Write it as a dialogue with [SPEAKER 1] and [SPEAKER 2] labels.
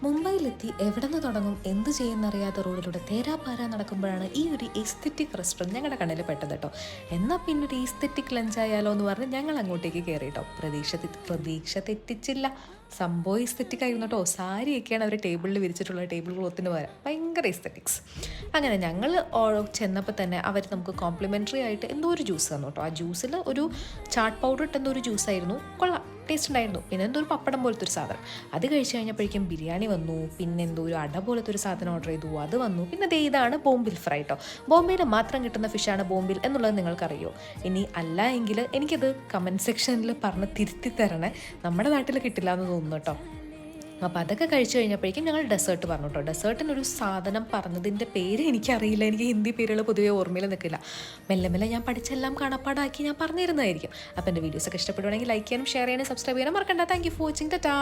[SPEAKER 1] മുംബൈയിലെത്തി എവിടെ നിന്ന് തുടങ്ങും എന്ത് ചെയ്യുന്നറിയാത്ത റോഡിലൂടെ തേരാപ്പാര നടക്കുമ്പോഴാണ് ഈ ഒരു എസ്തെറ്റിക് റെസ്റ്റോറൻറ്റ് ഞങ്ങളുടെ കണ്ണിൽ പെട്ടത് കേട്ടോ. എന്നാൽ പിന്നെ ഒരു എസ്തെറ്റിക് ലഞ്ച് ആയാലോ എന്ന് പറഞ്ഞ് ഞങ്ങൾ അങ്ങോട്ടേക്ക് കയറി കേട്ടോ. പ്രതീക്ഷ തെറ്റിച്ചില്ല. സംഭവം എസ്തെറ്റിക് ആയിരുന്നു കേട്ടോ. സാരിയൊക്കെയാണ് അവർ ടേബിളിൽ വിരിച്ചിട്ടുള്ള ടേബിൾ ക്ലോത്തിന് പകരം ഭയങ്കര എസ്തെറ്റിക്സ്. അങ്ങനെ ഞങ്ങൾ ചെന്നപ്പോൾ തന്നെ അവർ നമുക്ക് കോംപ്ലിമെൻ്ററി ആയിട്ട് എന്തോ ഒരു ജ്യൂസ് തന്നു കേട്ടോ. ആ ജ്യൂസിൽ ഒരു ചാട്ട് പൗഡർ ഇട്ട് എന്തോ ഒരു ജ്യൂസായിരുന്നു. കൊള്ളാം, ടേസ്റ്റ് ഉണ്ടായിരുന്നു. പിന്നെ എന്തോ ഒരു പപ്പടം പോലത്തെ ഒരു സാധനം. അത് കഴിച്ച് കഴിഞ്ഞപ്പോഴേക്കും ബിരിയാണി വന്നു. പിന്നെ എന്തോ ഒരു അട പോലത്തെ ഒരു സാധനം ഓർഡർ ചെയ്തു, അത് വന്നു. പിന്നെ ദേ ഇതാണ് ബോംബിൽ ഫ്രൈ കേട്ടോ. ബോംബെയിൽ മാത്രം കിട്ടുന്ന ഫിഷാണ് ബോംബിൽ എന്നുള്ളത് നിങ്ങൾക്കറിയോ? ഇനി അല്ല എങ്കിൽ എനിക്കത് കമൻറ്റ് സെക്ഷനിൽ പറഞ്ഞ് തിരുത്തി തരണേ. നമ്മുടെ നാട്ടിൽ കിട്ടില്ല എന്ന് തോന്നുന്നു കേട്ടോ. അപ്പോൾ അതൊക്കെ കഴിച്ച് കഴിഞ്ഞപ്പോഴേക്കും ഞങ്ങൾ ഡെസേർട്ട് പറഞ്ഞു കേട്ടോ. ഡെസേർട്ടിനൊരു സാധനം പറഞ്ഞതിൻ്റെ പേര് എനിക്കറിയില്ല. എനിക്ക് ഹിന്ദി പേരുകൾ പൊതുവേ ഓർമ്മയിൽ നിൽക്കില്ല. മെല്ലെ മെല്ലെ ഞാൻ പഠിച്ചെല്ലാം കാണപ്പാടാക്കി ഞാൻ പറഞ്ഞിരുന്നതായിരിക്കും. അപ്പോൾ എൻ്റെ വീഡിയോസൊക്കെ ഇഷ്ടപ്പെടുവാണെങ്കിൽ ലൈക്ക് ചെയ്യാനും ഷെയർ ചെയ്യാനും സബ്സ്ക്രൈബ് ചെയ്യാനും മറക്കണ്ട. Thank you for watching. Tata.